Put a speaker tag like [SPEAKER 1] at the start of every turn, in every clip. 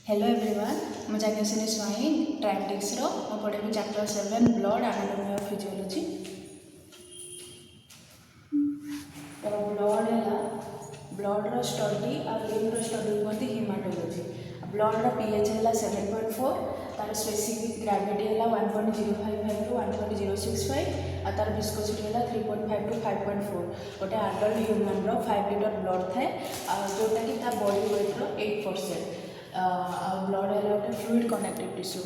[SPEAKER 1] Hello everyone मैं जाज्ञासिनी स्वाई ट्राइमेटिक्स पढ़ेबी chapter 7 blood anatomy of physiology. तो ब्लड है ब्लड स्टडी और लिम्फ स्टडी कहते हिमाटोलॉजी। ब्लड पीएच है 7.4, तार स्पेसिफिक ग्रेविटी है 1.055 टू 1.065 और तार विस्कोसिटी है 3.5 टू 5.4। गोटे आडल्ट ह्यूमन 5 लीटर ब्लड थाए जोटा कि बॉडी वेट 8%। ब्लड है गोटे फ्लूइड कनेक्टिव टिश्यू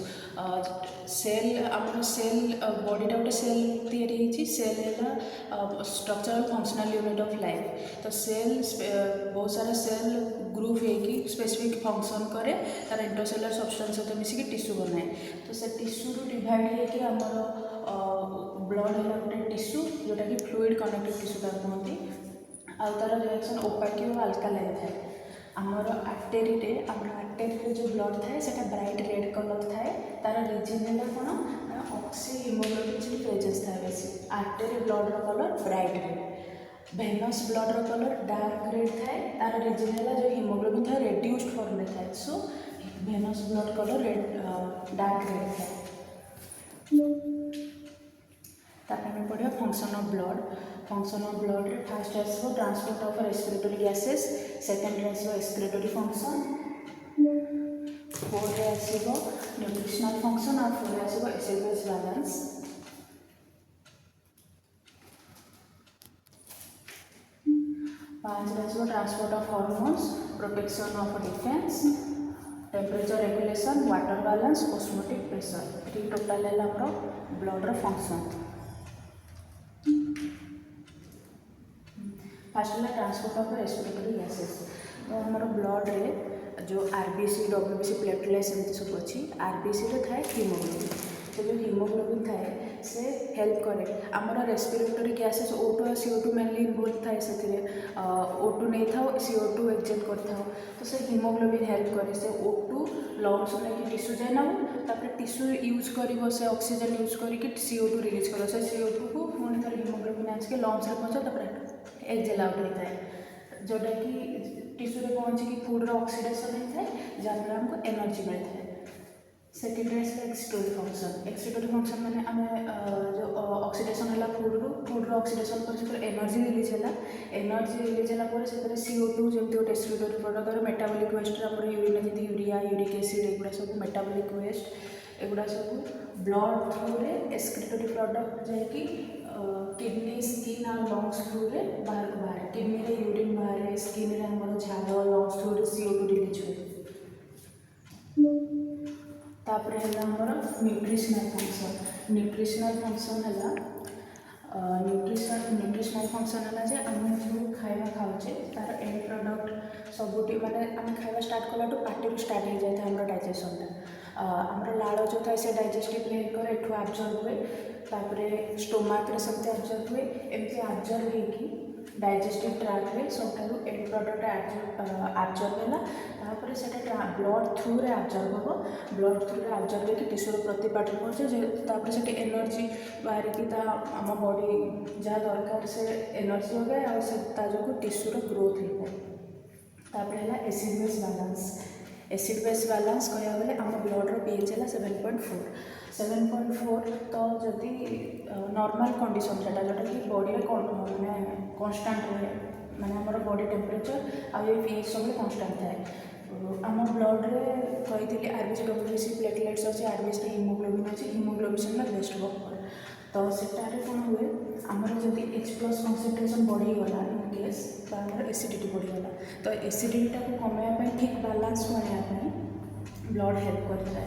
[SPEAKER 1] सेल आम सेल बॉडीटा गोटे सेल तैयारी सेल है structural functional unit of life. तो सेल बहुत सारा सेल ग्रुप होगी स्पेसिफिक फंक्शन करे तार इंटरसेलुलर सब्सटेंस सहित मिसिक टिश्यू बनाए। तो से टिश्यू डिवाइड होकर आमर ब्लड है गोटे टिश्यू जोटा कि फ्लूइड कनेक्टिव टिश्यू तार कहते आ तार रिएक्शन ओपाक और अल्कालाइन थाए। आमर आर्टेरी जो ब्लड थाए से ब्राइट रेड कलर थाए तार रिजन है कौन ना ऑक्सी हिमोग्लोबिन प्रेजेंस थाए बेसी artery blood colour bright red. Venus blood colour dark red थाए तार रिजन है जो हिमोग्लोबिन था रेड्यूस्ड फॉर्म में थाए। सो venous blood colour red dark red थाए। तापर पढ़िया function of blood. Function of blood रे फास्ट आसो transport of respiratory gases, second आसो एक्सक्रीटरी फंक्शन, फोर्थ आसो न्यूट्रिशनल फंक्शन और फोर्थ आसो एसिड बेस बैलेंस। पांच आसो transport of hormones, protection of defence, temperature regulation, water balance, osmotic pressure. Three total है blood रो फंक्शन। फास्ट है ट्रांसपोर्ट ऑफ रेस्पिरेटरी गैसेस। तो हमारे ब्लड रे जो आरबीसी डब्ल्यूबीसी प्लेटलेट्स एमती सब अच्छी आरबीसी रे थाए हिमोग्लोबिन। तो जो हिमोग्लोबिन थाए से हेल्प करे आमर रेस्पिरेटरी गैसेस O2 और CO2 मेनली इनवॉल्व थाए से O2 नहीं था CO2 एक्सचेंज करता हो। तो से हिमोग्लोबिन हेल्प करे से O2 लंग्स लेकिन टिश्यू जाए ना तापर टिश्यू यूज कर से ऑक्सीजन यूज करके CO2 रिलीज कर से CO2 को पुणी थोड़ा हिमोग्लोबिन आसिक लंग्स में पहुँचा तापर एक्सेल आउट होता है जोटा कि टिश्यू रे पहुँचिकी फूड ऑक्सीडेशन होता है जहाँद्वारा हमको एनर्जी मिलता है। Second excretory function. Excretory function मैंने आम जो ऑक्सीडेशन है फूड ऑक्सीडेशन पर एनर्जी रिलीज है। एनर्जी रिलीज है CO2 जमी गोटे excretory product metabolic waste urine जमी यूरिया यूरिक एसिड एगुड़ा सब मेटाबॉलिक वेस्ट एगुड़ा सब ब्लड थ्रू रे एक्सक्रीटरी प्रोडक्ट जाकि किडनी स्किन और लंग्स थ्रू रे बाहर को बाहर किडनी रे यूरिन बाहर स्किन रे हमर झाल लंग्स थ्रू रे CO2 रिलीज हुए। तापर है हमर न्यूट्रिशनल फंक्शन। न्यूट्रिशनल फंक्शन है न्यूट्रिशनल फंक्शन है जे आम जो खाଇବା खाऊे तार एंड प्रोडक्ट सबुटी माने आम खाଇବା स्टार्ट कला पार्टी स्टार्ट हो जाए हमर डाइजेशनटा आमर लाड़ जो था से डाइजेस्टिव लेयर कर एठू एब्जॉर्ब हुए तापर स्टोमाक सेमती एब्जॉर्ब हुए एमती एब्जॉर्ब होगी डाइजेस्टिव ट्रैक्ट रे सब एंड प्रोडक्ट एब्जॉर्ब है से ब्लड थ्रू रे एब्जॉर्ब हम ब्लड थ्रू रे एब्जॉर्ब होकर टिश्यू प्रति पार्ट पहुँचे से एनर्जी बाहर की आम बॉडी जहाँ दरकार से एनर्जी हो गए और जो टिश्यूर ग्रोथ होता है। है acid base balance. Acid base balance कह गले आम ब्लड पीएच है 7.4 तो जदि नॉर्मल कंडीशन जोटा जोटा कि बॉडी माने कांस्टेंट रहे माने आमर बॉडी टेम्परेचर आ पीएच सब कांस्टेंट थाए। आम ब्लड रे कही आरबीसी डब्ल्यूबीसी प्लेटलेट्स अच्छे आरबीसी हिमोग्लोबिन अच्छे हिमोग्लोबिन बेस्ट वर्क करे। तो सेटारे कौन हुए आमर जदि H+ कनसेंट्रेशन बढ़ीगला इन केस तो आमर एसिडिटी बढ़ीगला तो एसिडिटीटा को कमाइवाई ठीक बैलेंस बनाया ब्लड हेल्प करता है।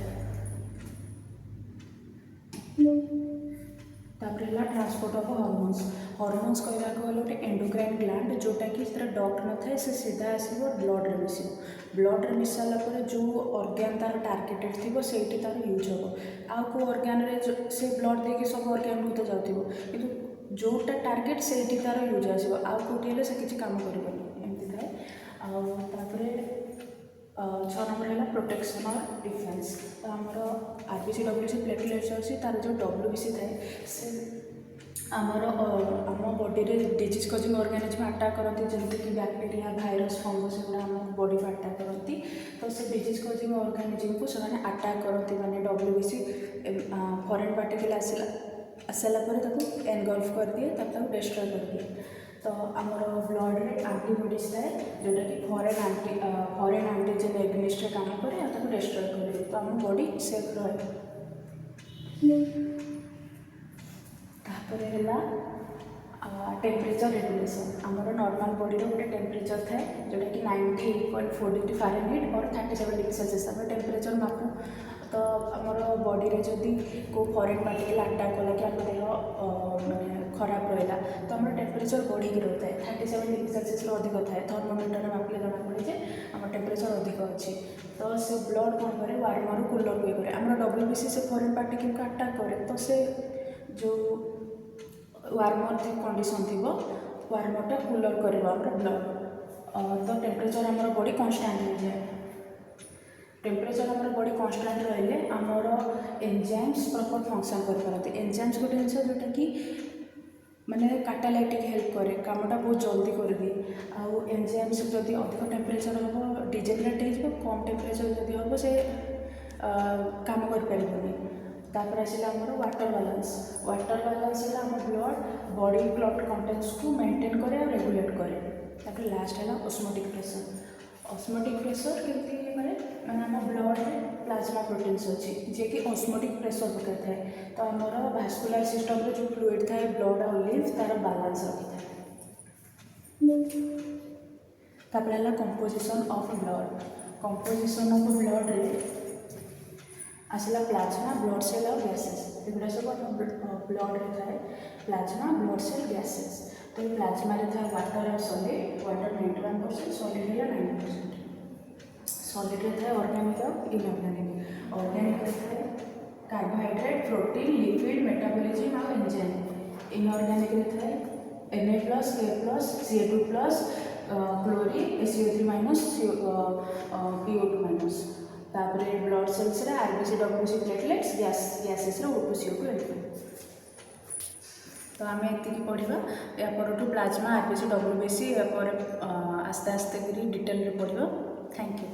[SPEAKER 1] तापर है ट्रांसपोर्ट ऑफ हार्मोन्स। हार्मोन्स कहवाक गले गोटे एंडोक्राइन ग्लैंड जोटा कि डॉट न थाए से सीधा आसो ब्लड रे मिस ब्लड रे मिस सारापर जो ऑर्गेन तार टार्गेटेड थी से तार यूज हम आउ को ऑर्गेन रे से ब्लड देखिए सब ऑर्गेन को तो जाऊँ कि जोटा टार्गेट से तार यूज आसो आउ कौटी से किसी काम करमती थाए। आउे 6 नंबर है प्रोटेक्शन और डिफेन्स। तो आमर आरबीसी डब्ल्यूबीसी प्लेटलेट्स अच्छी तार जो डब्ल्यूबीसी थाए से आमर आम बॉडी रे डिजीज कॉजिंग ऑर्गेनिज्म अटैक करती जमीक बैक्टीरिया भाइरस फंगस एगुड़ा आम बॉडी को अटैक करती तो से डिजीज कॉजिंग ऑर्गेनिज्म को से अटैक करती माने WBC फॉरेन पार्टिकल आसाला एनगल्फ कर दिए तक डिस्ट्रॉय कर दिए। तो आमर ब्लड रे एंटीबॉडीज थाए जोटा कि फॉरेन एंटीजेन एग्निस्ट काम करे डिस्ट्रॉय करे तो आम बॉडी सेफ रहे। तापर है टेम्परेचर रेगुलेशन आमर नॉर्मल बॉडी गोटे टेम्परेचर थाए जोटा कि 98.4 डिग्री फारेनहाइट और 37 डिग्री सेल्सियस आम टेम्परेचर मापू तो आमर बॉडी रे जदि को फॉरेन पार्टिकल अटैक कला कि आम देह माने खराब रहा तो आम टेम्परेचर बढ़ी रही है 37 डिग्री सेल्सियस अधिक थाए थर्मोमीटर मापिले जना पड़े जे आम टेम्परेचर अधिक अच्छी तो से ब्लड कौन करे वार्मर कूलर को करे आम WBC से फॉरेन पार्टिकल को अटैक करे तो से जो वार्मर थी कंडीशन थी वार्मरटा कूलर कर ब्लड तो टेम्परेचर आम बॉडी कन्स्टांट हो जाए। टेम्परेचर आम बॉडी कन्स्टांट रही आमर एंजाइम्स प्रॉपर फंक्शन करते एंजाइम्स गोटे जिन जोटा कि माने कैटालाइटिक हेल्प करे कामटा बहुत जल्दी कर दिए आउ एंजाइम्स जदि अधिक टेम्परेचर हम डिजेनरेट हो कम टेम्परेचर जदि हम से काम कर तापर आसला आमर वाटर बालांस है आम ब्लड बॉडी क्लॉट कंटेंट्स को मेंटेन करे और रेगुलेट करे। तापर लास्ट है ऑस्मोटिक प्रेशर केमती माने माने आम ब्लड में प्लाज्मा प्रोटीन्स अच्छी जे कि ऑस्मोटिक प्रेशर पकड़ थाए तो आमर भास्कुलर सिस्टम रे जो फ्लूइड थाए ब्लड और लिम्फ तार बालांस रखी थाए। तापर है कंपोजिशन ऑफ ब्लड रे आसला प्लाज्मा ब्लड सेल और गैसेस एगुड़ा सब ब्लड रे थाए प्लाज्मा ब्लड सेल गैसेस तो ये प्लाज्मा रे थाए वाटर और सॉलिड वाटर 91% सॉलिड रे 90% सॉलिड रे थाए ऑर्गेनिक और इनऑर्गेनिक ऑर्गेनिक रे थाए कार्बोहाइड्रेट प्रोटीन लिपिड मेटाबॉलिज्म और एंजाइम इनऑर्गेनिक रे थाए Na+, K+, Ca2+, chlorine SO3- PO2-। तापर ब्लड सेल्स रे RBC WBC प्लेटलेट्स गैसेस रे O2CO को एंट्री तो आम ये पढ़ा या प्लाज्मा RBC WBC आस्ते आस्ते डिटेल पढ़ा। Thank you.